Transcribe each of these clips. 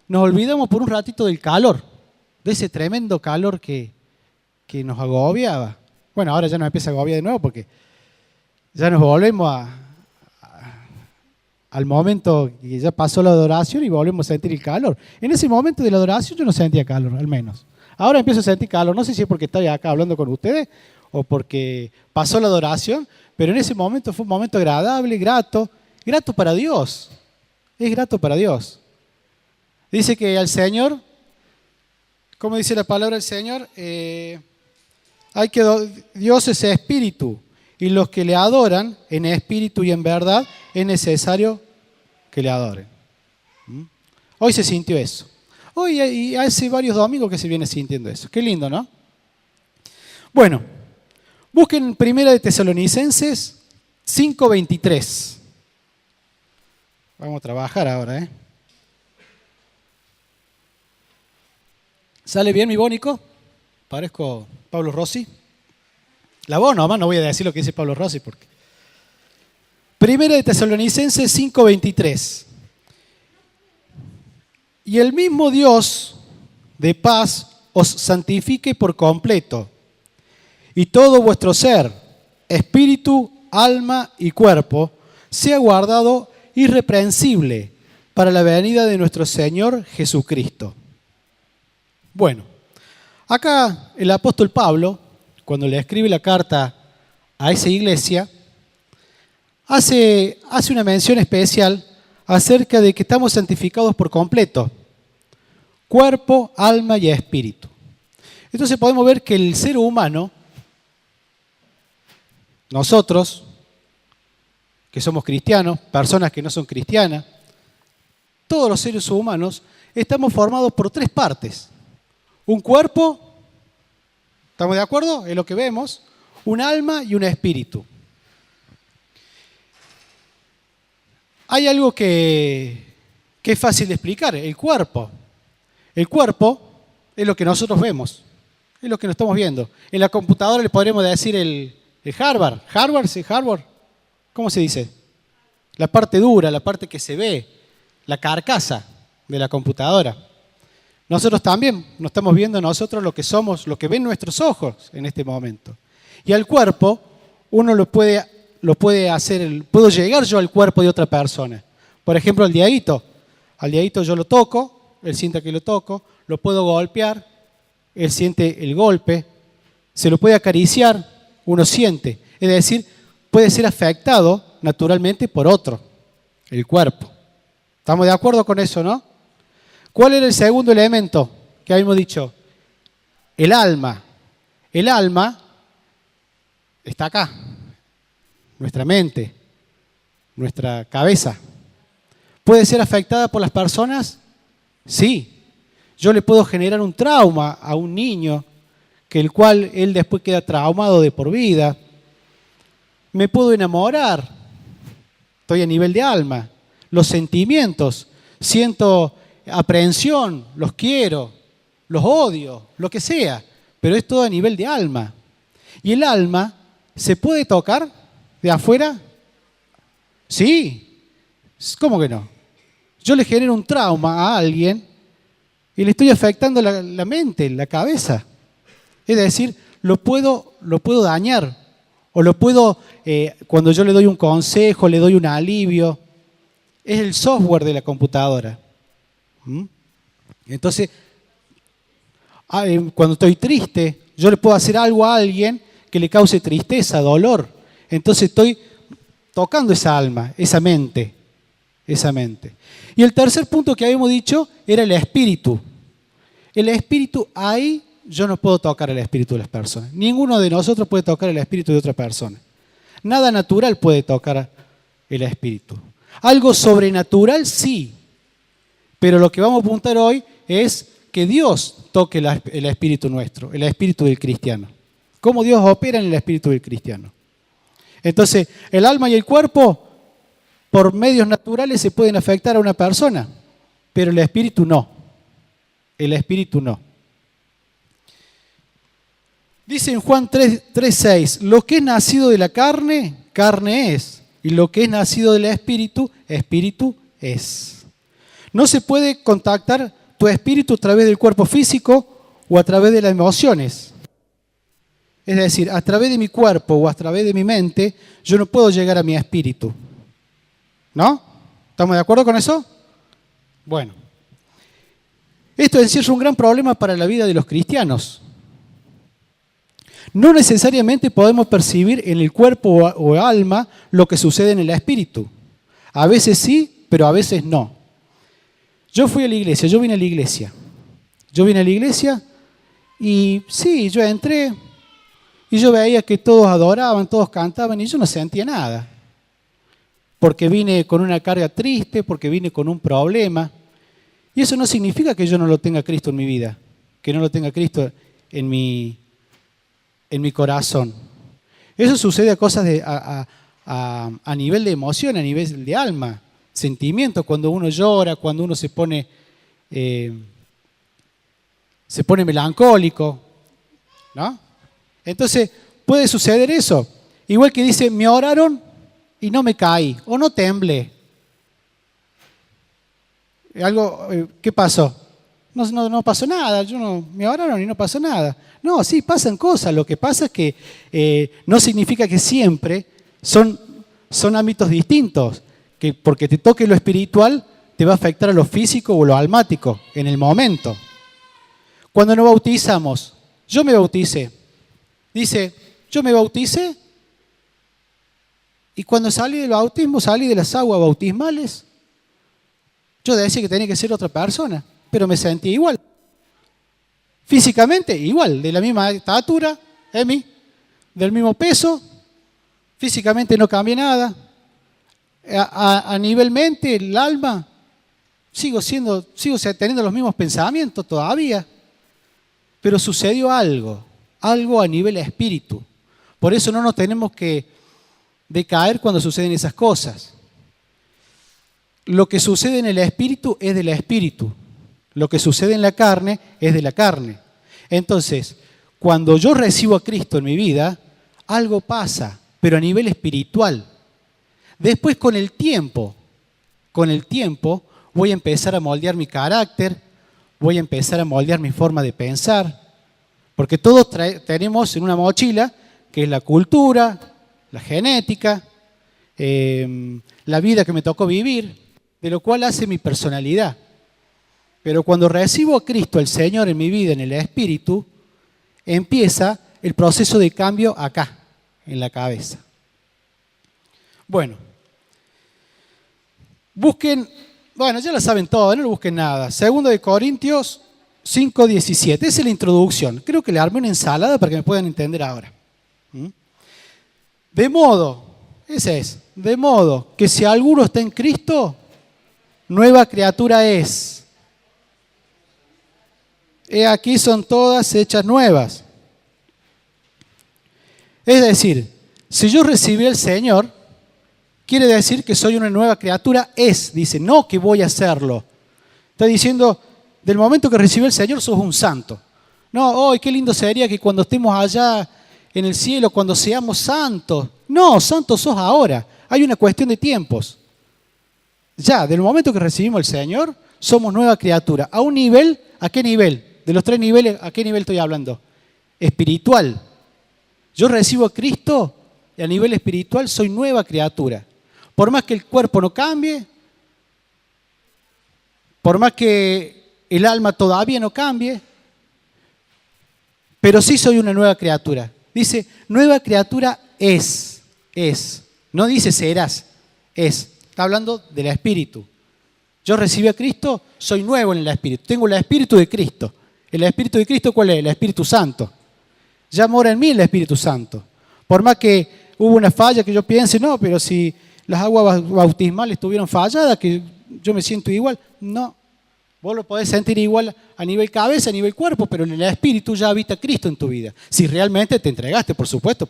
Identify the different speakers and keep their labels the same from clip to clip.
Speaker 1: nos olvidamos por un ratito del calor, de ese tremendo calor que nos agobiaba. Bueno, ahora ya nos empieza a agobiar de nuevo porque ya nos volvemos al momento que ya pasó la adoración y volvemos a sentir el calor. En ese momento de la adoración yo no sentía calor, al menos. Ahora empiezo a sentir calor, no sé si es porque estoy acá hablando con ustedes o porque pasó la adoración, pero en ese momento fue un momento agradable, grato para Dios. Es grato para Dios. Dice que al Señor, ¿cómo dice la palabra del Señor? Dios es espíritu y los que le adoran en espíritu y en verdad es necesario que le adoren. Hoy se sintió eso. Hoy y hace varios domingos que se viene sintiendo eso. Qué lindo, ¿no? Bueno, busquen 1 de Tesalonicenses 5:23. Vamos a trabajar ahora, ¿eh? ¿Sale bien mi bónico? Parezco Pablo Rossi. La voz nomás, no voy a decir lo que dice Pablo Rossi porque. 1 de Tesalonicenses 5:23. Y el mismo Dios de paz os santifique por completo, y todo vuestro ser, espíritu, alma y cuerpo, sea guardado irreprensible para la venida de nuestro Señor Jesucristo. Bueno, acá el apóstol Pablo, cuando le escribe la carta a esa iglesia, hace una mención especial acerca de que estamos santificados por completo, cuerpo, alma y espíritu. Entonces podemos ver que el ser humano, nosotros, que somos cristianos, personas que no son cristianas, todos los seres humanos, estamos formados por tres partes. Un cuerpo, ¿estamos de acuerdo? Es lo que vemos. Un alma y un espíritu. Hay algo que es fácil de explicar, el cuerpo. El cuerpo es lo que nosotros vemos, es lo que nos estamos viendo. En la computadora le podríamos decir el hardware. ¿Hardware? Sí, hardware. ¿Cómo se dice? La parte dura, la parte que se ve, la carcasa de la computadora. Nosotros también nos estamos viendo nosotros lo que somos, lo que ven nuestros ojos en este momento. Y al cuerpo uno lo puede hacer, puedo llegar yo al cuerpo de otra persona. Por ejemplo, al Dieguito yo lo toco, él siente que lo toco, lo puedo golpear, él siente el golpe, se lo puede acariciar, uno siente. Es decir, puede ser afectado naturalmente por otro, el cuerpo. ¿Estamos de acuerdo con eso, no? ¿Cuál era el segundo elemento que habíamos dicho? El alma. El alma está acá, nuestra mente, nuestra cabeza. ¿Puede ser afectada por las personas? Sí. Yo le puedo generar un trauma a un niño, que el cual él después queda traumado de por vida. Me puedo enamorar. Estoy a nivel de alma. Los sentimientos. Siento aprehensión, los quiero, los odio, lo que sea. Pero es todo a nivel de alma. ¿Y el alma se puede tocar de afuera? Sí. ¿Cómo que no? Yo le genero un trauma a alguien y le estoy afectando la mente, la cabeza. Es decir, lo puedo dañar. O lo puedo, cuando yo le doy un consejo, le doy un alivio. Es el software de la computadora. Entonces, cuando estoy triste, yo le puedo hacer algo a alguien que le cause tristeza, dolor. Entonces estoy tocando esa alma, esa mente. Y el tercer punto que habíamos dicho era el espíritu. El espíritu, ahí yo no puedo tocar el espíritu de las personas. Ninguno de nosotros puede tocar el espíritu de otra persona. Nada natural puede tocar el espíritu. Algo sobrenatural sí. Pero lo que vamos a apuntar hoy es que Dios toque el espíritu nuestro, el espíritu del cristiano. Cómo Dios opera en el espíritu del cristiano. Entonces, el alma y el cuerpo, por medios naturales, se pueden afectar a una persona, pero el espíritu no. El espíritu no. Dice en Juan 3:6, lo que es nacido de la carne, carne es, y lo que es nacido del espíritu, espíritu es. No se puede contactar tu espíritu a través del cuerpo físico o a través de las emociones. Es decir, a través de mi cuerpo o a través de mi mente, yo no puedo llegar a mi espíritu. ¿No? ¿Estamos de acuerdo con eso? Bueno. Esto en sí es un gran problema para la vida de los cristianos. No necesariamente podemos percibir en el cuerpo o alma lo que sucede en el espíritu. A veces sí, pero a veces no. Yo fui a la iglesia, yo vine a la iglesia. Y sí, yo entré y yo veía que todos adoraban, todos cantaban y yo no sentía nada. Porque vine con una carga triste, porque vine con un problema. Y eso no significa que yo no lo tenga Cristo en mi vida, que no lo tenga Cristo en mi corazón. Eso sucede a cosas a nivel de emoción, a nivel de alma, sentimiento, cuando uno llora, cuando uno se pone melancólico, ¿no? Entonces puede suceder eso. Igual que dice, me oraron y no me caí, o no temblé. ¿Qué pasó? No pasó nada, me oraron y no pasó nada. No, sí, pasan cosas. Lo que pasa es que no significa que siempre son ámbitos distintos. Que porque te toque lo espiritual, te va a afectar a lo físico o lo almático en el momento. Cuando nos bautizamos, yo me bauticé. Dice, yo me bauticé y cuando salí del bautismo, salí de las aguas bautismales. Yo decía que tenía que ser otra persona, pero me sentí igual. Físicamente igual, de la misma estatura, del mismo peso, físicamente no cambié nada. A nivel mente, el alma, sigo teniendo los mismos pensamientos todavía, pero sucedió algo a nivel espíritu. Por eso no nos tenemos que decaer cuando suceden esas cosas. Lo que sucede en el espíritu es del espíritu. Lo que sucede en la carne es de la carne. Entonces, cuando yo recibo a Cristo en mi vida, algo pasa, pero a nivel espiritual. Después, con el tiempo, voy a empezar a moldear mi carácter, voy a empezar a moldear mi forma de pensar, porque todos tenemos en una mochila que es la cultura, la genética, la vida que me tocó vivir, de lo cual hace mi personalidad. Pero cuando recibo a Cristo, el Señor, en mi vida, en el Espíritu, empieza el proceso de cambio acá, en la cabeza. Bueno, ya lo saben todo, no lo busquen nada. 2 Corintios 5:17, esa es la introducción. Creo que le armé una ensalada para que me puedan entender ahora. De modo que si alguno está en Cristo, nueva criatura es. He aquí son todas hechas nuevas. Es decir, si yo recibí al Señor, quiere decir que soy una nueva criatura, dice, no que voy a hacerlo. Está diciendo, del momento que recibí al Señor sos un santo. No, qué lindo sería que cuando estemos allá en el cielo, cuando seamos santos. No, santos sos ahora. Hay una cuestión de tiempos. Ya, del momento que recibimos al Señor, somos nueva criatura. ¿A un nivel? ¿A qué nivel? De los 3 niveles, ¿a qué nivel estoy hablando? Espiritual. Yo recibo a Cristo y a nivel espiritual soy nueva criatura. Por más que el cuerpo no cambie, por más que el alma todavía no cambie, pero sí soy una nueva criatura. Dice, nueva criatura es. No dice serás, es. Está hablando del espíritu. Yo recibí a Cristo, soy nuevo en el espíritu. Tengo el espíritu de Cristo. ¿El espíritu de Cristo cuál es? El Espíritu Santo. Ya mora en mí el Espíritu Santo. Por más que hubo una falla que yo piense, no, pero si las aguas bautismales estuvieron falladas, que yo me siento igual. No, vos lo podés sentir igual a nivel cabeza, a nivel cuerpo, pero en el espíritu ya habita Cristo en tu vida. Si realmente te entregaste, por supuesto.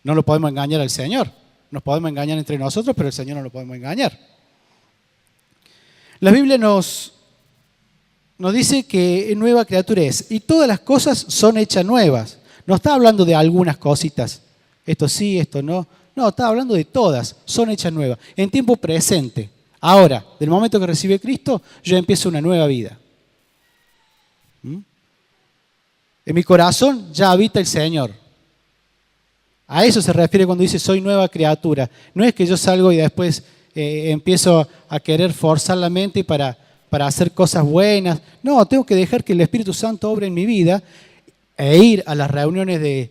Speaker 1: No lo podemos engañar al Señor. Nos podemos engañar entre nosotros, pero el Señor no lo podemos engañar. La Biblia nos dice que nueva criatura es, y todas las cosas son hechas nuevas. No está hablando de algunas cositas, esto sí, esto no. No, está hablando de todas, son hechas nuevas, en tiempo presente. Ahora, del momento que recibí a Cristo, yo empiezo una nueva vida. ¿Mm? En mi corazón ya habita el Señor. A eso se refiere cuando dice soy nueva criatura. No es que yo salgo y después empiezo a querer forzar la mente para hacer cosas buenas. No, tengo que dejar que el Espíritu Santo obre en mi vida e ir a las reuniones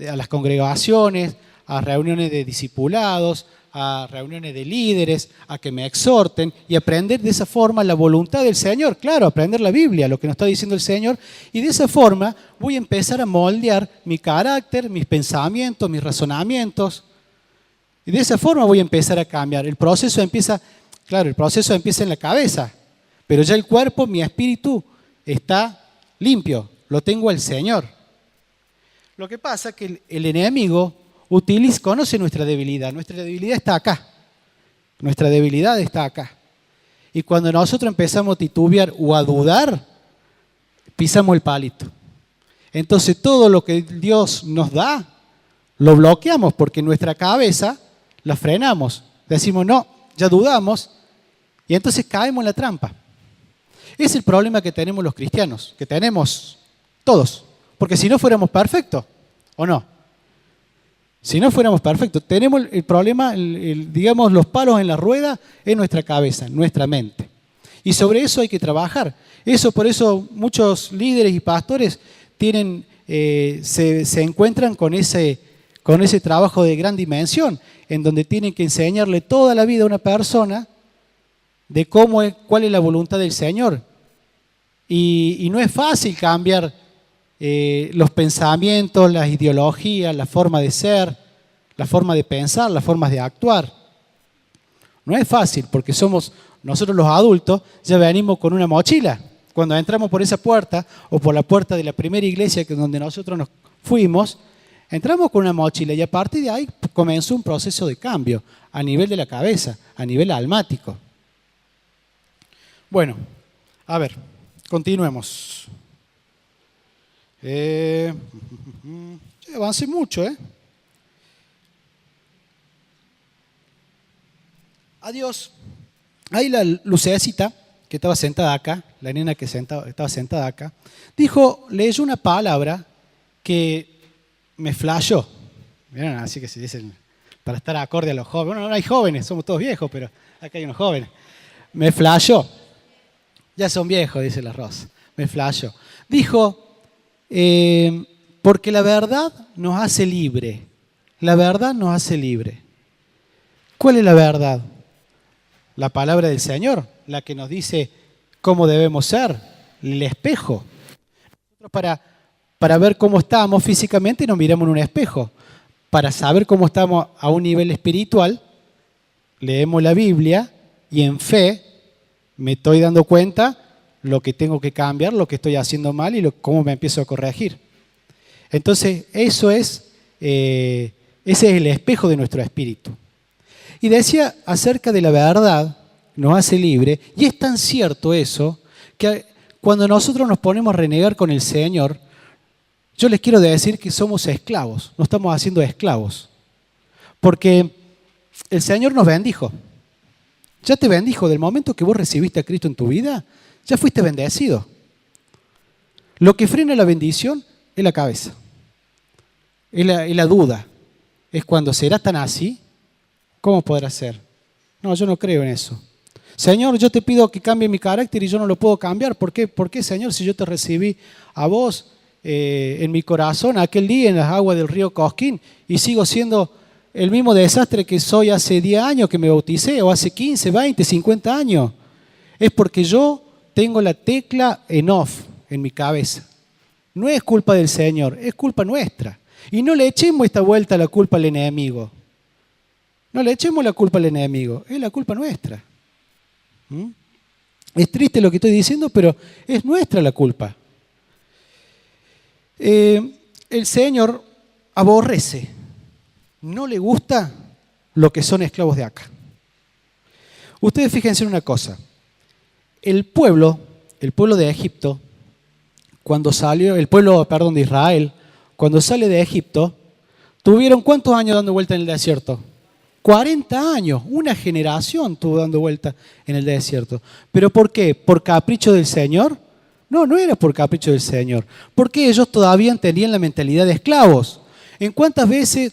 Speaker 1: a las congregaciones, a reuniones de discipulados, a reuniones de líderes, a que me exhorten y aprender de esa forma la voluntad del Señor. Claro, aprender la Biblia, lo que nos está diciendo el Señor. Y de esa forma voy a empezar a moldear mi carácter, mis pensamientos, mis razonamientos. Y de esa forma voy a empezar a cambiar. El proceso empieza en la cabeza. Pero ya el cuerpo, mi espíritu, está limpio. Lo tengo al Señor. Lo que pasa es que el enemigo conoce nuestra debilidad. Nuestra debilidad está acá. Nuestra debilidad está acá. Y cuando nosotros empezamos a titubear o a dudar, pisamos el palito. Entonces todo lo que Dios nos da, lo bloqueamos porque en nuestra cabeza la frenamos. Decimos, no, ya dudamos. Y entonces caemos en la trampa. Es el problema que tenemos los cristianos, que tenemos todos. Porque si no fuéramos perfectos, ¿o no? Si no fuéramos perfectos, tenemos el problema, digamos, los palos en la rueda en nuestra cabeza, en nuestra mente. Y sobre eso hay que trabajar. Por eso muchos líderes y pastores se encuentran con ese trabajo de gran dimensión, en donde tienen que enseñarle toda la vida a una persona de cuál es la voluntad del Señor. Y no es fácil cambiar los pensamientos, las ideologías, la forma de ser, la forma de pensar, las formas de actuar. No es fácil porque nosotros los adultos ya venimos con una mochila. Cuando entramos por esa puerta o por la puerta de la primera iglesia donde nosotros nos fuimos, entramos con una mochila y a partir de ahí comenzó un proceso de cambio a nivel de la cabeza, a nivel almático. Bueno, a ver, continuemos. Avancé mucho, ¿eh? Adiós. Ahí la lucecita que estaba sentada acá, la nena que estaba sentada acá, leyó una palabra que me flashó. Miren, así que se dicen, para estar acorde a los jóvenes. Bueno, no hay jóvenes, somos todos viejos, pero acá hay unos jóvenes. Me flashó. Ya son viejos, dice la Rosa. Me flashó. Dijo, porque la verdad nos hace libre. La verdad nos hace libre. ¿Cuál es la verdad? La palabra del Señor, la que nos dice cómo debemos ser, el espejo. Nosotros para ver cómo estamos físicamente nos miramos en un espejo. Para saber cómo estamos a un nivel espiritual, leemos la Biblia y en fe me estoy dando cuenta lo que tengo que cambiar, lo que estoy haciendo mal y cómo me empiezo a corregir. Entonces, ese es el espejo de nuestro espíritu. Y decía acerca de la verdad, nos hace libre, y es tan cierto eso, que cuando nosotros nos ponemos a renegar con el Señor, yo les quiero decir que somos esclavos, nos estamos haciendo esclavos. Porque el Señor nos bendijo. Ya te bendijo del momento que vos recibiste a Cristo en tu vida, ya fuiste bendecido. Lo que frena la bendición es la cabeza, es la duda. Es cuando será tan así, ¿cómo podrá ser? No, yo no creo en eso. Señor, yo te pido que cambie mi carácter y yo no lo puedo cambiar. ¿Por qué? ¿Por qué, Señor, si yo te recibí a vos en mi corazón aquel día en las aguas del río Cosquín y sigo siendo el mismo desastre que soy hace 10 años que me bauticé o hace 15, 20, 50 años? Es porque yo tengo la tecla en off en mi cabeza. No es culpa del Señor, es culpa nuestra. Y no le echemos esta vuelta la culpa al enemigo. No le echemos la culpa al enemigo, es la culpa nuestra. Es triste lo que estoy diciendo, pero es nuestra la culpa. El Señor aborrece, no le gusta lo que son esclavos de acá. Ustedes fíjense en una cosa. El pueblo de Egipto, de Israel, cuando sale de Egipto, ¿tuvieron cuántos años dando vuelta en el desierto? 40 años, una generación estuvo dando vuelta en el desierto. ¿Pero por qué? ¿Por capricho del Señor? No, no era por capricho del Señor, porque ellos todavía tenían la mentalidad de esclavos. ¿Cuántas veces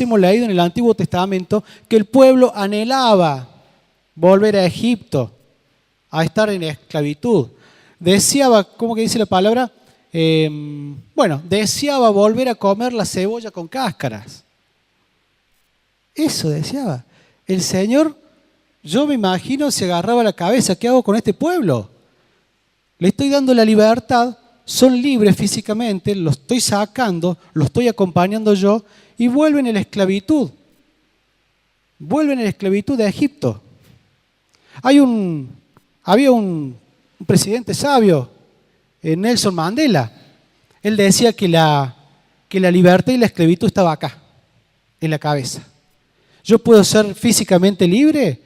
Speaker 1: hemos leído en el Antiguo Testamento que el pueblo anhelaba volver a Egipto, a estar en esclavitud? Deseaba, ¿cómo que dice la palabra? Deseaba volver a comer la cebolla con cáscaras. Eso deseaba. El Señor, yo me imagino, se agarraba la cabeza. ¿Qué hago con este pueblo? Le estoy dando la libertad, son libres físicamente, los estoy sacando, los estoy acompañando yo y vuelven a la esclavitud. Vuelven a la esclavitud de Egipto. Había un presidente sabio, Nelson Mandela. Él decía que la libertad y la esclavitud estaba acá, en la cabeza. Yo puedo ser físicamente libre,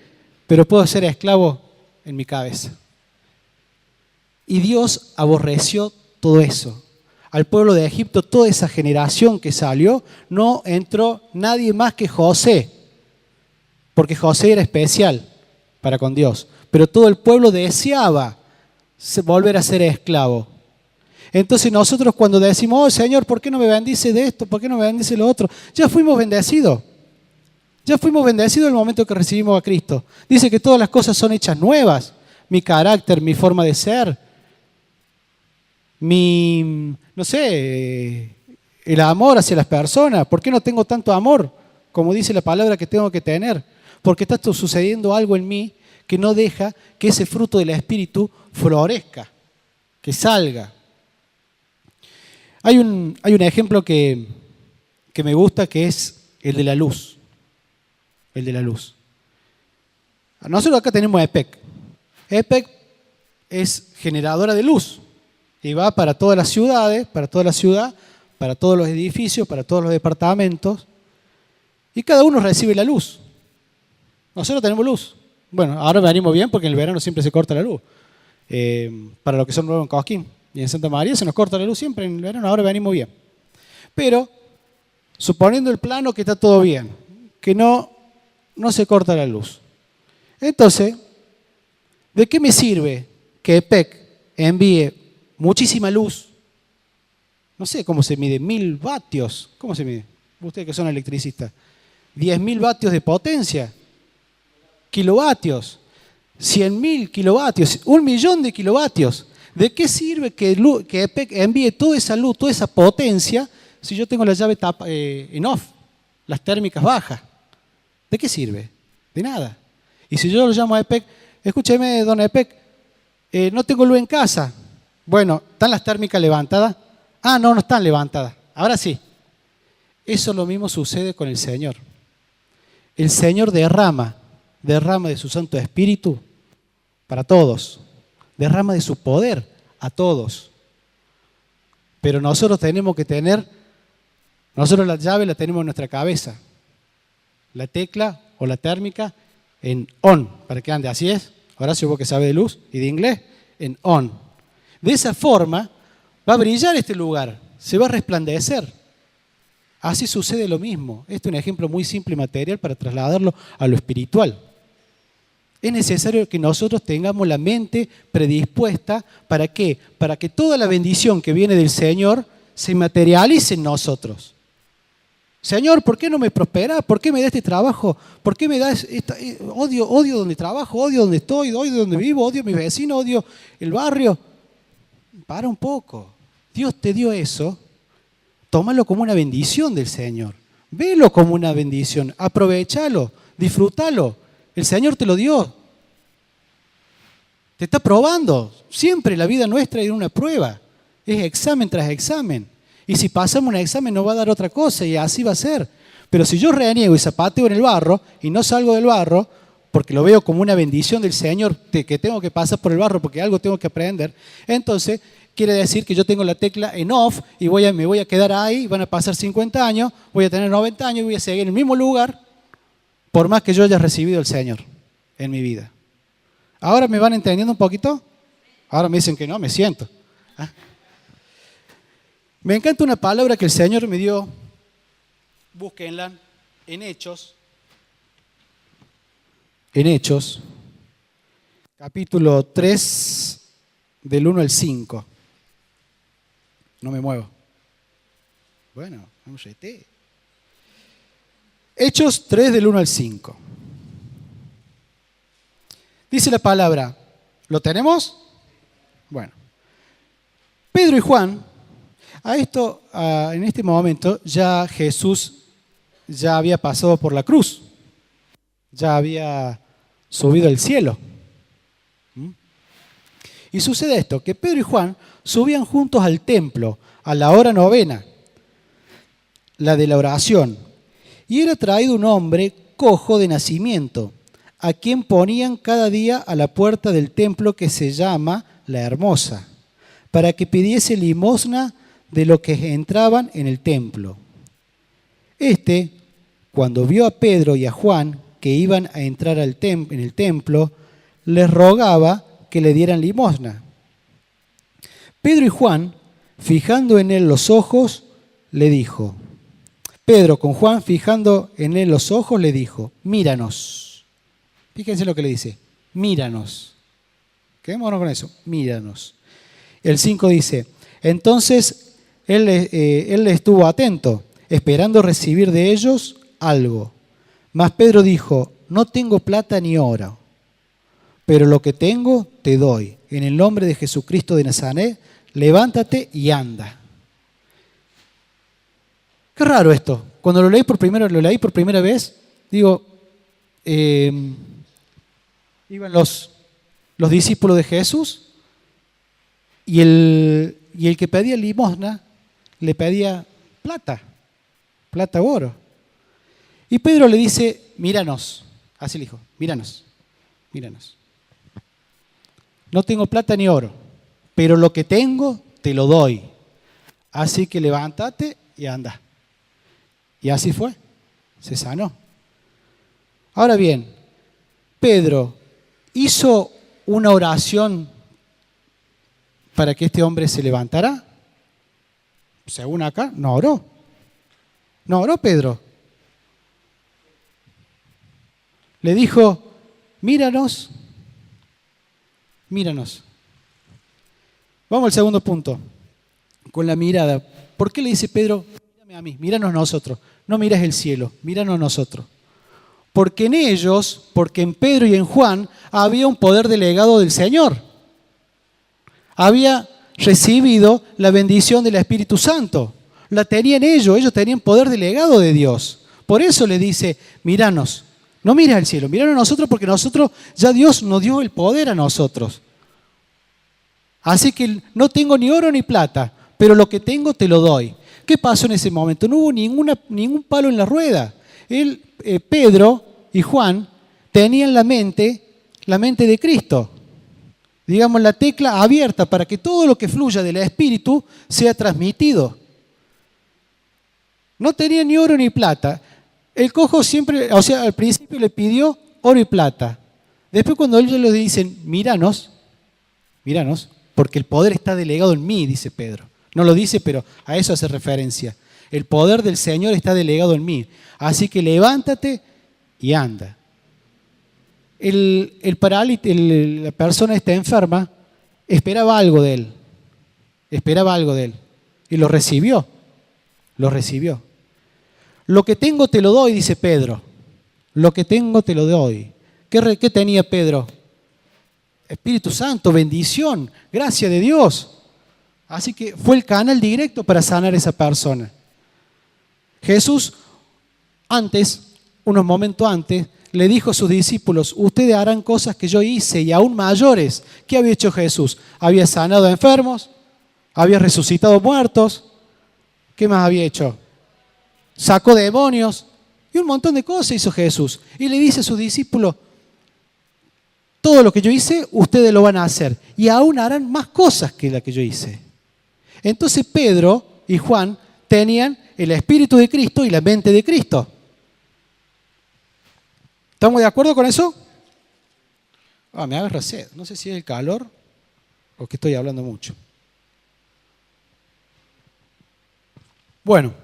Speaker 1: pero puedo ser esclavo en mi cabeza. Y Dios aborreció todo eso. Al pueblo de Egipto, toda esa generación que salió, no entró nadie más que José, porque José era especial para con Dios. Pero todo el pueblo deseaba volver a ser esclavo. Entonces nosotros cuando decimos, oh Señor, ¿por qué no me bendice de esto? ¿Por qué no me bendice lo otro? Ya fuimos bendecidos. Ya fuimos bendecidos en el momento que recibimos a Cristo. Dice que todas las cosas son hechas nuevas. Mi carácter, mi forma de ser, el amor hacia las personas. ¿Por qué no tengo tanto amor como dice la palabra que tengo que tener? Porque está sucediendo algo en mí que no deja que ese fruto del Espíritu florezca, que salga. Hay un ejemplo que me gusta, que es el de la luz. El de la luz. Nosotros acá tenemos EPEC. EPEC es generadora de luz y va para todas las ciudades, para toda la ciudad, para todos los edificios, para todos los departamentos, y cada uno recibe la luz. Nosotros tenemos luz. Bueno, ahora venimos bien porque en el verano siempre se corta la luz. Para los que son nuevos en Cosquín y en Santa María se nos corta la luz siempre en el verano, ahora venimos bien. Pero, suponiendo el plano que está todo bien, que no se corta la luz. Entonces, ¿de qué me sirve que EPEC envíe muchísima luz? No sé cómo se mide, 1000 vatios. ¿Cómo se mide? Ustedes que son electricistas. 10.000 vatios de potencia. Kilovatios. 100.000 kilovatios. 1.000.000 de kilovatios. ¿De qué sirve que EPEC envíe toda esa luz, toda esa potencia, si yo tengo la llave en off, las térmicas bajas? ¿De qué sirve? De nada. Y si yo lo llamo a EPEC, escúcheme, don EPEC, no tengo luz en casa. Bueno, ¿están las térmicas levantadas? Ah, no están levantadas. Ahora sí. Eso lo mismo sucede con el Señor. El Señor derrama de su Santo Espíritu para todos. Derrama de su poder a todos. Pero nosotros tenemos que tener, nosotros la llave la tenemos en nuestra cabeza. La tecla o la térmica en on, para que ande. Así es. Horacio, vos que sabe de luz y de inglés, en on. De esa forma va a brillar este lugar, se va a resplandecer. Así sucede lo mismo. Este es un ejemplo muy simple y material para trasladarlo a lo espiritual. Es necesario que nosotros tengamos la mente predispuesta. ¿Para qué? Para que toda la bendición que viene del Señor se materialice en nosotros. Señor, ¿por qué no me prosperas? ¿Por qué me das este trabajo? ¿Por qué me das odio donde trabajo, odio donde estoy, odio donde vivo, odio a mis vecinos, odio el barrio? Para un poco. Dios te dio eso. Tómalo como una bendición del Señor. Velo como una bendición. Aprovechalo, disfrútalo. El Señor te lo dio. Te está probando. Siempre la vida nuestra es una prueba. Es examen tras examen. Y si pasamos un examen nos va a dar otra cosa y así va a ser. Pero si yo reniego y zapateo en el barro y no salgo del barro, porque lo veo como una bendición del Señor, que tengo que pasar por el barro porque algo tengo que aprender, entonces quiere decir que yo tengo la tecla en off y me voy a quedar ahí, van a pasar 50 años, voy a tener 90 años y voy a seguir en el mismo lugar, por más que yo haya recibido al Señor en mi vida. ¿Ahora me van entendiendo un poquito? Ahora me dicen que no, me siento. ¿Ah? Me encanta una palabra que el Señor me dio, búsquenla, en Hechos, capítulo 3, del 1 al 5. No me muevo. Bueno, vamos a este. Hechos 3 del 1 al 5. Dice la palabra, ¿lo tenemos? Bueno. Pedro y Juan, en este momento ya Jesús ya había pasado por la cruz, ya había subido al cielo. Y sucede esto, que Pedro y Juan subían juntos al templo a la hora novena, la de la oración, y era traído un hombre cojo de nacimiento, a quien ponían cada día a la puerta del templo que se llama La Hermosa, para que pidiese limosna de los que entraban en el templo. Este, cuando vio a Pedro y a Juan que iban a entrar en el templo, les rogaba que le dieran limosna. Pedro y Juan, fijando en él los ojos, le dijo, Pedro con Juan fijando en él los ojos le dijo, míranos. Fíjense lo que le dice, míranos. Quedémonos con eso, míranos. El 5 dice, entonces él estuvo atento, esperando recibir de ellos algo. Mas Pedro dijo, no tengo plata ni oro, pero lo que tengo te doy. En el nombre de Jesucristo de Nazaret, levántate y anda. Qué raro esto. Cuando lo leí por primera vez, digo, iban los discípulos de Jesús y el que pedía limosna le pedía plata o oro. Y Pedro le dice, míranos. Así le dijo, míranos. No tengo plata ni oro, pero lo que tengo te lo doy. Así que levántate y anda. Y así fue, se sanó. Ahora bien, Pedro hizo una oración para que este hombre se levantara. Según acá, no oró. No oró Pedro. Le dijo, míranos. Vamos al segundo punto, con la mirada. ¿Por qué le dice Pedro, mírame a mí, míranos nosotros? No miras el cielo, míranos nosotros. Porque en Pedro y en Juan había un poder delegado del Señor. Había recibido la bendición del Espíritu Santo. La tenían ellos tenían poder delegado de Dios. Por eso le dice, míranos. No mires al cielo, míranos a nosotros porque ya Dios nos dio el poder a nosotros. Así que no tengo ni oro ni plata, pero lo que tengo te lo doy. ¿Qué pasó en ese momento? No hubo ningún palo en la rueda. Pedro y Juan tenían la mente de Cristo. Digamos, la tecla abierta para que todo lo que fluya del Espíritu sea transmitido. No tenía ni oro ni plata. El cojo al principio le pidió oro y plata. Después cuando ellos le dicen, míranos, porque el poder está delegado en mí, dice Pedro. No lo dice, pero a eso hace referencia. El poder del Señor está delegado en mí. Así que levántate y anda. El paralítico, la persona está enferma, esperaba algo de él. Y lo recibió. Lo que tengo te lo doy, dice Pedro. Lo que tengo te lo doy. ¿Qué tenía Pedro? Espíritu Santo, bendición, gracia de Dios. Así que fue el canal directo para sanar a esa persona. Jesús unos momentos antes, le dijo a sus discípulos, ustedes harán cosas que yo hice y aún mayores. ¿Qué había hecho Jesús? Había sanado a enfermos, había resucitado muertos. ¿Qué más había hecho? Sacó demonios y un montón de cosas hizo Jesús. Y le dice a sus discípulos, todo lo que yo hice, ustedes lo van a hacer. Y aún harán más cosas que las que yo hice. Entonces Pedro y Juan tenían el Espíritu de Cristo y la mente de Cristo. ¿Estamos de acuerdo con eso? Me agarra sed. No sé si es el calor o que estoy hablando mucho. Bueno.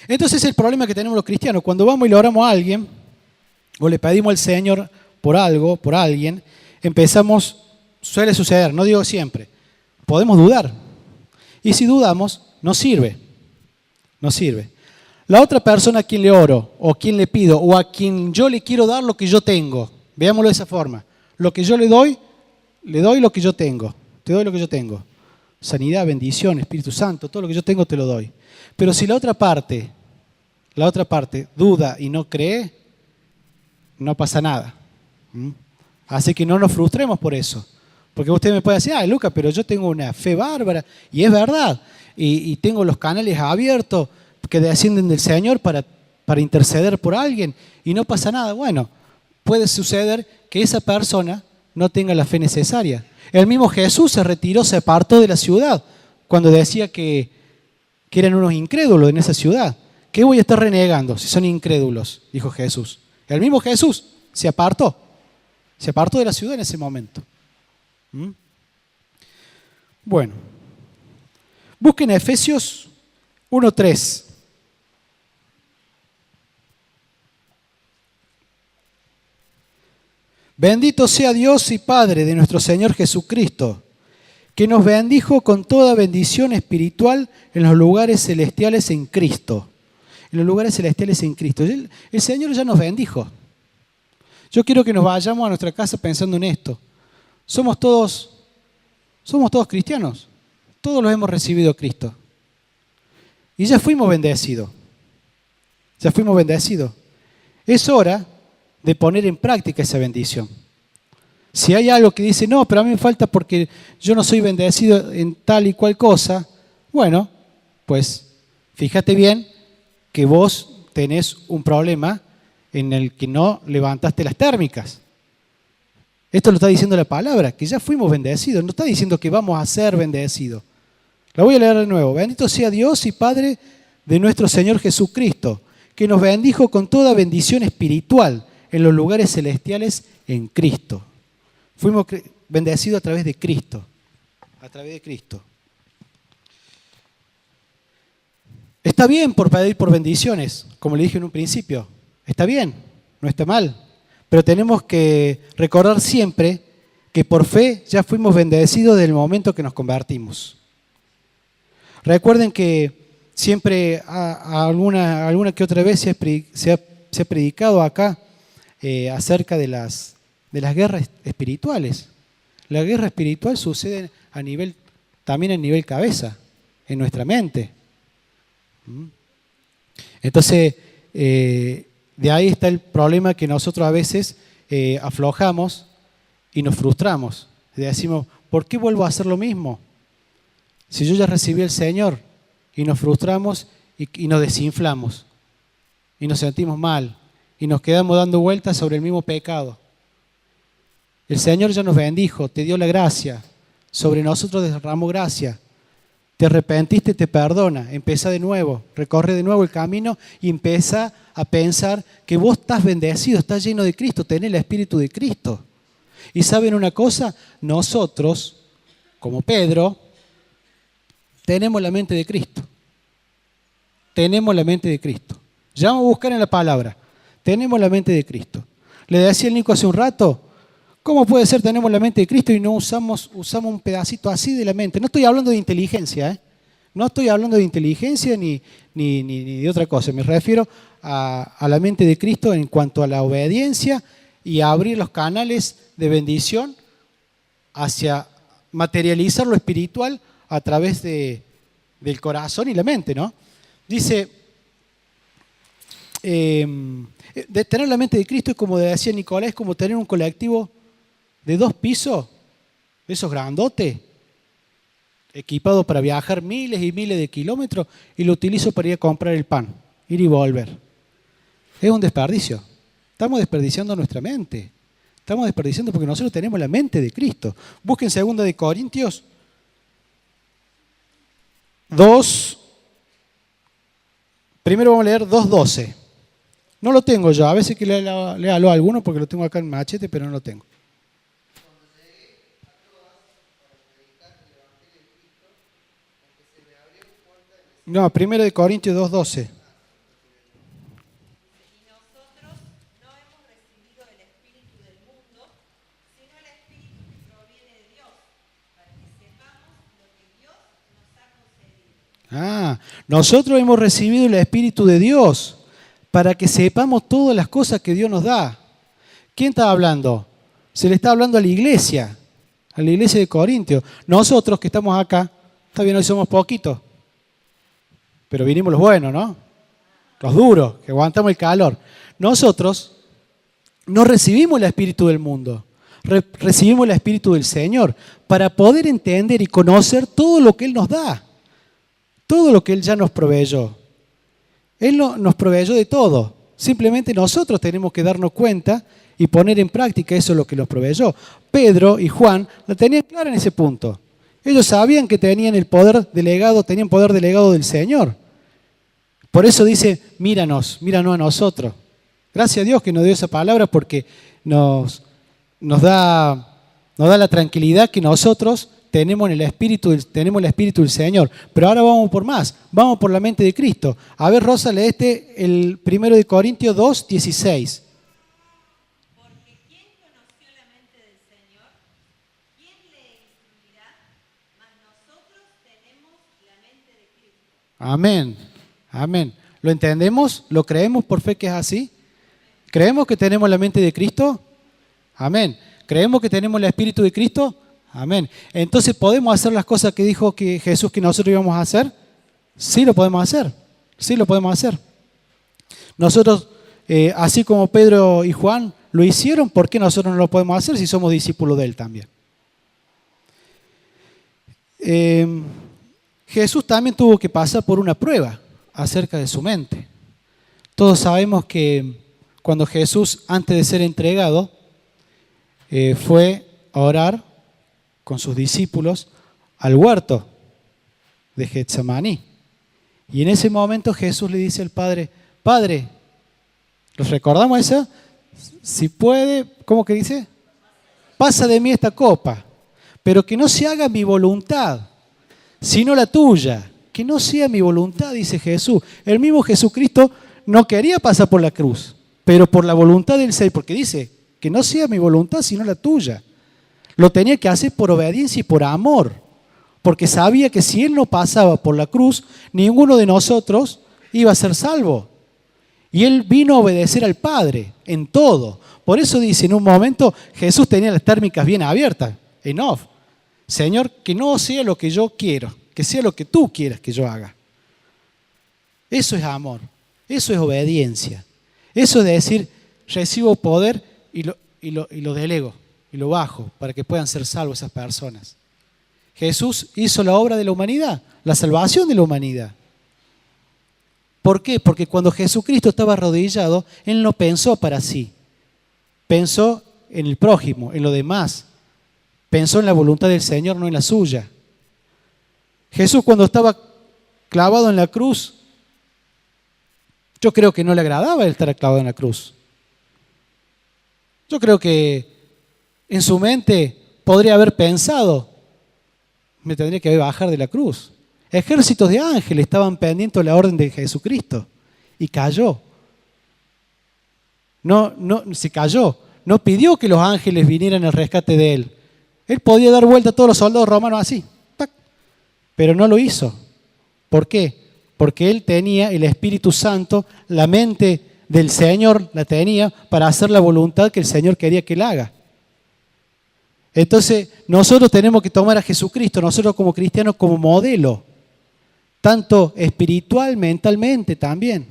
Speaker 1: Entonces el problema que tenemos los cristianos, cuando vamos y le oramos a alguien, o le pedimos al Señor por algo, por alguien, suele suceder, no digo siempre, podemos dudar. Y si dudamos, no sirve. No sirve. La otra persona a quien le oro, o a quien le pido, o a quien yo le quiero dar lo que yo tengo. Veámoslo de esa forma. Lo que yo le doy lo que yo tengo. Te doy lo que yo tengo. Sanidad, bendición, Espíritu Santo, todo lo que yo tengo te lo doy. Pero si la otra parte duda y no cree, no pasa nada. Así que no nos frustremos por eso. Porque usted me puede decir, Lucas, pero yo tengo una fe bárbara. Y es verdad. Y tengo los canales abiertos que descienden del Señor para interceder por alguien. Y no pasa nada. Bueno, puede suceder que esa persona no tenga la fe necesaria. El mismo Jesús se retiró, se apartó de la ciudad cuando decía que eran unos incrédulos en esa ciudad. ¿Qué voy a estar renegando si son incrédulos? Dijo Jesús. El mismo Jesús se apartó de la ciudad en ese momento. Bueno, busquen Efesios 1:3. Bendito sea Dios y Padre de nuestro Señor Jesucristo, que nos bendijo con toda bendición espiritual en los lugares celestiales en Cristo. En los lugares celestiales en Cristo. El Señor ya nos bendijo. Yo quiero que nos vayamos a nuestra casa pensando en esto. Somos todos cristianos. Todos los hemos recibido a Cristo. Y ya fuimos bendecidos. Ya fuimos bendecidos. Es hora de poner en práctica esa bendición. Si hay algo que dice, no, pero a mí me falta porque yo no soy bendecido en tal y cual cosa, bueno, pues fíjate bien que vos tenés un problema en el que no levantaste las térmicas. Esto lo está diciendo la palabra, que ya fuimos bendecidos, no está diciendo que vamos a ser bendecidos. La voy a leer de nuevo. Bendito sea Dios y Padre de nuestro Señor Jesucristo, que nos bendijo con toda bendición espiritual en los lugares celestiales en Cristo. Fuimos bendecidos a través de Cristo. A través de Cristo. Está bien por pedir por bendiciones, como le dije en un principio. Está bien, no está mal. Pero tenemos que recordar siempre que por fe ya fuimos bendecidos desde el momento que nos convertimos. Recuerden que siempre alguna que otra vez se ha predicado acá acerca de las guerras espirituales. La guerra espiritual sucede también a nivel cabeza, en nuestra mente. Entonces, de ahí está el problema que nosotros a veces aflojamos y nos frustramos. Y decimos, ¿por qué vuelvo a hacer lo mismo? Si yo ya recibí al Señor, y nos frustramos y nos desinflamos y nos sentimos mal y nos quedamos dando vueltas sobre el mismo pecado. El Señor ya nos bendijo, te dio la gracia, sobre nosotros derramó gracia. Te arrepentiste, te perdona, empieza de nuevo, recorre de nuevo el camino y empieza a pensar que vos estás bendecido, estás lleno de Cristo, tenés el Espíritu de Cristo. Y ¿saben una cosa? Nosotros, como Pedro, tenemos la mente de Cristo. Tenemos la mente de Cristo. Ya vamos a buscar en la palabra. Tenemos la mente de Cristo. Le decía el Nico hace un rato, ¿cómo puede ser tenemos la mente de Cristo y no usamos un pedacito así de la mente? No estoy hablando de inteligencia, ¿eh? No estoy hablando de inteligencia ni de otra cosa. Me refiero a la mente de Cristo en cuanto a la obediencia y a abrir los canales de bendición hacia materializar lo espiritual a través del corazón y la mente, ¿no? Dice, de tener la mente de Cristo es como decía Nicolás, es como tener un colectivo de 2 pisos, esos grandotes, equipado para viajar miles y miles de kilómetros y lo utilizo para ir a comprar el pan, ir y volver. Es un desperdicio. Estamos desperdiciando nuestra mente. Estamos desperdiciando porque nosotros tenemos la mente de Cristo. Busquen 2 de Corintios 2. Primero vamos a leer 2:12. No lo tengo yo. A veces que léalo a alguno porque lo tengo acá en machete, pero no lo tengo. No, 1 de Corintios 2:12. Nosotros hemos recibido el Espíritu de Dios para que sepamos todas las cosas que Dios nos da. ¿Quién está hablando? Se le está hablando a la iglesia de Corintios. Nosotros que estamos acá, está bien, hoy somos poquitos, pero vinimos los buenos, ¿no? Los duros, que aguantamos el calor. Nosotros no recibimos el Espíritu del mundo, recibimos el Espíritu del Señor para poder entender y conocer todo lo que Él nos da, todo lo que Él ya nos proveyó. Él nos proveyó de todo. Simplemente nosotros tenemos que darnos cuenta y poner en práctica eso lo que nos proveyó. Pedro y Juan la tenían clara en ese punto. Ellos sabían que tenían tenían poder delegado del Señor. Por eso dice, míranos a nosotros. Gracias a Dios que nos dio esa palabra porque nos da la tranquilidad que nosotros tenemos el Espíritu del Señor. Pero ahora vamos por más, vamos por la mente de Cristo. A ver, Rosa, lee el 1 Corintios 2, 16.
Speaker 2: Porque ¿quién conoció la mente del Señor? ¿Quién le instruirá? Mas nosotros tenemos la mente de Cristo.
Speaker 1: Amén, amén. ¿Lo entendemos? ¿Lo creemos por fe que es así? ¿Creemos que tenemos la mente de Cristo? Amén. ¿Creemos que tenemos el Espíritu de Cristo? Amén. Entonces, ¿podemos hacer las cosas que dijo que Jesús que nosotros íbamos a hacer? Sí lo podemos hacer. Sí lo podemos hacer. Nosotros, así como Pedro y Juan lo hicieron, ¿por qué nosotros no lo podemos hacer si somos discípulos de Él también? Jesús también tuvo que pasar por una prueba acerca de su mente. Todos sabemos que cuando Jesús, antes de ser entregado, fue a orar con sus discípulos al huerto de Getsemaní. Y en ese momento Jesús le dice al Padre, Padre, ¿los recordamos eso? Si puede, ¿cómo que dice? Pasa de mí esta copa, pero que no se haga mi voluntad, sino la tuya. Que no sea mi voluntad, dice Jesús. El mismo Jesucristo no quería pasar por la cruz, pero por la voluntad del Señor, porque dice, que no sea mi voluntad, sino la tuya. Lo tenía que hacer por obediencia y por amor, porque sabía que si Él no pasaba por la cruz, ninguno de nosotros iba a ser salvo. Y Él vino a obedecer al Padre en todo. Por eso dice, en un momento Jesús tenía las térmicas bien abiertas, en off. Señor, que no sea lo que yo quiero, que sea lo que tú quieras que yo haga. Eso es amor, eso es obediencia. Eso es decir, recibo poder y lo delego. Y lo bajo para que puedan ser salvos esas personas. Jesús hizo la obra de la humanidad, la salvación de la humanidad. ¿Por qué? Porque cuando Jesucristo estaba arrodillado, Él no pensó para sí. Pensó en el prójimo, en lo demás. Pensó en la voluntad del Señor, no en la suya. Jesús cuando estaba clavado en la cruz, yo creo que no le agradaba el estar clavado en la cruz. Yo creo que en su mente podría haber pensado, me tendría que bajar de la cruz. Ejércitos de ángeles estaban pendientes de la orden de Jesucristo y cayó. Se cayó. No pidió que los ángeles vinieran al rescate de Él. Él podía dar vuelta a todos los soldados romanos así, ¡tac! Pero no lo hizo. ¿Por qué? Porque Él tenía el Espíritu Santo, la mente del Señor la tenía para hacer la voluntad que el Señor quería que Él haga. Entonces, nosotros tenemos que tomar a Jesucristo, nosotros como cristianos, como modelo, tanto espiritual, mentalmente también.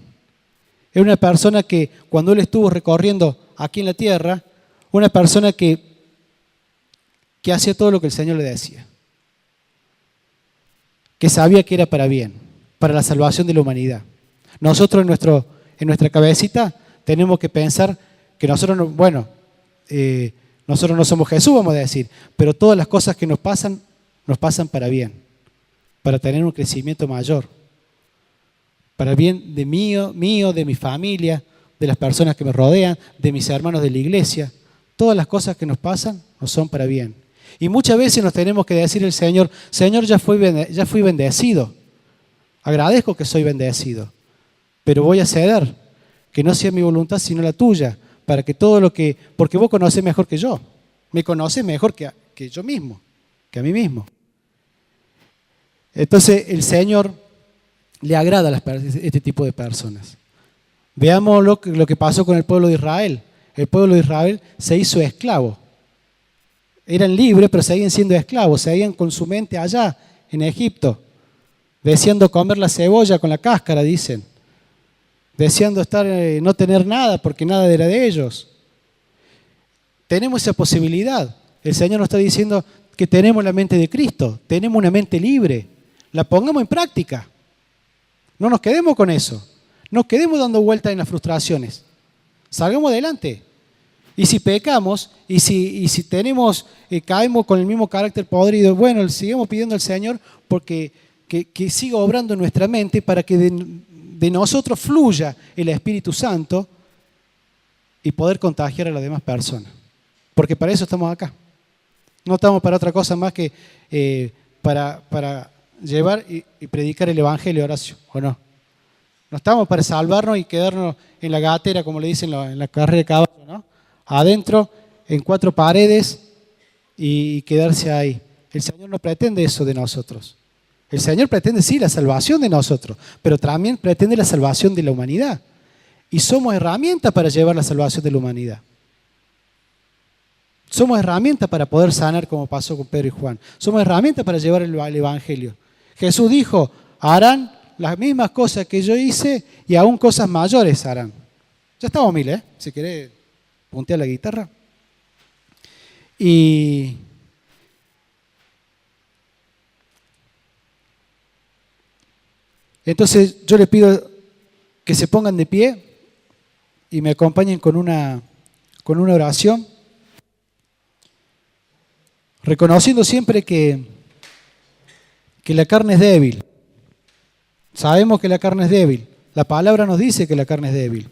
Speaker 1: Es una persona que, cuando Él estuvo recorriendo aquí en la tierra, una persona que hacía todo lo que el Señor le decía. Que sabía que era para bien, para la salvación de la humanidad. Nosotros en nuestra cabecita tenemos que pensar que nosotros no somos Jesús, vamos a decir, pero todas las cosas que nos pasan para bien, para tener un crecimiento mayor, para el bien de mío, de mi familia, de las personas que me rodean, de mis hermanos de la iglesia. Todas las cosas que nos pasan nos son para bien. Y muchas veces nos tenemos que decir al Señor, Señor, ya fui bendecido, agradezco que soy bendecido, pero voy a ceder, que no sea mi voluntad sino la tuya, para que porque vos conocés mejor que yo, me conocés mejor que yo mismo, que a mí mismo. Entonces el Señor le agrada a este tipo de personas. Veamos lo que pasó con el pueblo de Israel. El pueblo de Israel se hizo esclavo. Eran libres, pero seguían siendo esclavos. Seguían con su mente allá, en Egipto. Deseando comer la cebolla con la cáscara, dicen. Deseando no tener nada, porque nada era de ellos. Tenemos esa posibilidad. El Señor nos está diciendo que tenemos la mente de Cristo. Tenemos una mente libre. La pongamos en práctica. No nos quedemos con eso. No quedemos dando vueltas en las frustraciones. Salgamos adelante. Y si pecamos, y si caemos con el mismo carácter podrido, bueno, sigamos pidiendo al Señor porque que siga obrando en nuestra mente para que de nosotros fluya el Espíritu Santo y poder contagiar a las demás personas. Porque para eso estamos acá. No estamos para otra cosa más que para llevar y predicar el Evangelio, Horacio, ¿o no? No estamos para salvarnos y quedarnos en la gatera, como le dicen en la carrera de caballo, ¿no? Adentro, en 4 paredes y quedarse ahí. El Señor no pretende eso de nosotros. El Señor pretende, sí, la salvación de nosotros, pero también pretende la salvación de la humanidad. Y somos herramientas para llevar la salvación de la humanidad. Somos herramientas para poder sanar como pasó con Pedro y Juan. Somos herramientas para llevar el Evangelio. Jesús dijo, harán las mismas cosas que yo hice y aún cosas mayores harán. Ya estamos 1000, ¿eh? Si querés, puntea la guitarra. Y entonces yo les pido que se pongan de pie y me acompañen con una oración, reconociendo siempre que la carne es débil. Sabemos que la carne es débil. La palabra nos dice que la carne es débil.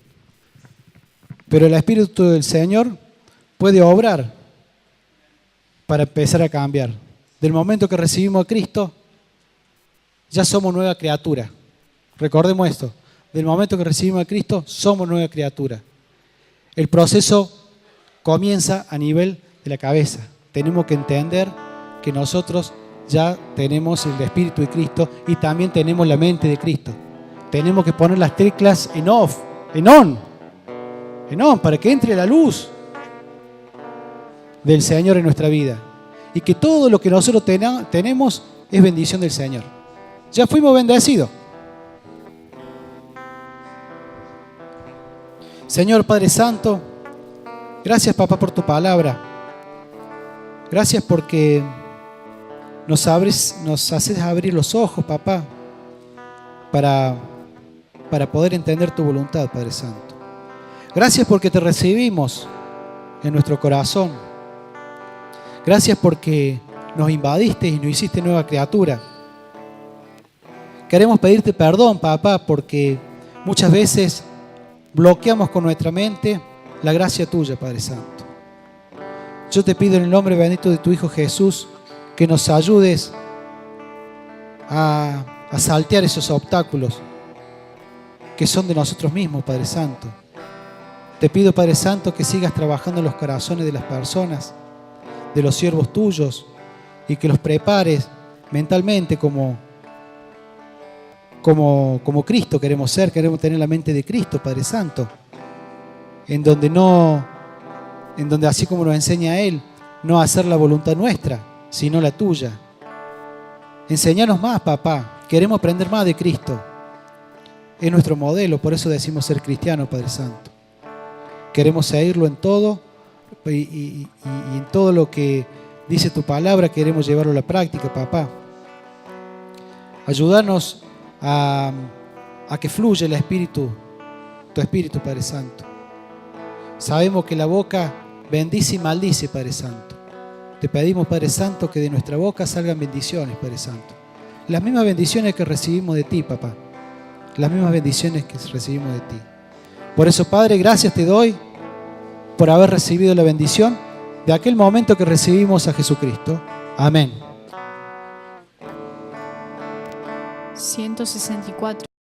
Speaker 1: Pero el Espíritu del Señor puede obrar para empezar a cambiar. Del momento que recibimos a Cristo, ya somos nueva criatura. Recordemos esto. Del momento que recibimos a Cristo, somos nueva criatura. El proceso comienza a nivel de la cabeza. Tenemos que entender que nosotros ya tenemos el Espíritu de Cristo y también tenemos la mente de Cristo. Tenemos que poner las teclas en off, en on, para que entre la luz del Señor en nuestra vida. Y que todo lo que nosotros tenemos es bendición del Señor. Ya fuimos bendecidos. Señor Padre Santo, gracias, papá, por tu palabra. Gracias porque nos haces abrir los ojos, papá, para poder entender tu voluntad, Padre Santo. Gracias porque te recibimos en nuestro corazón. Gracias porque nos invadiste y nos hiciste nueva criatura. Queremos pedirte perdón, papá, porque muchas veces bloqueamos con nuestra mente la gracia tuya, Padre Santo. Yo te pido en el nombre bendito de tu Hijo Jesús que nos ayudes a saltear esos obstáculos que son de nosotros mismos, Padre Santo. Te pido, Padre Santo, que sigas trabajando en los corazones de las personas, de los siervos tuyos, y que los prepares mentalmente como Cristo queremos ser. Queremos tener la mente de Cristo, Padre Santo, en donde así como nos enseña Él, no hacer la voluntad nuestra, sino la tuya. Enséñanos más, papá. Queremos aprender más de Cristo. Es nuestro modelo, por eso decimos ser cristianos, Padre Santo. Queremos seguirlo en todo y en todo lo que dice tu palabra, queremos llevarlo a la práctica, papá. Ayúdanos a que fluya el Espíritu, tu Espíritu, Padre Santo. Sabemos que la boca bendice y maldice, Padre Santo. Te pedimos, Padre Santo, que de nuestra boca salgan bendiciones, Padre Santo. Las mismas bendiciones que recibimos de ti, papá. Las mismas bendiciones que recibimos de ti. Por eso, Padre, gracias te doy por haber recibido la bendición de aquel momento que recibimos a Jesucristo. Amén.
Speaker 3: 164.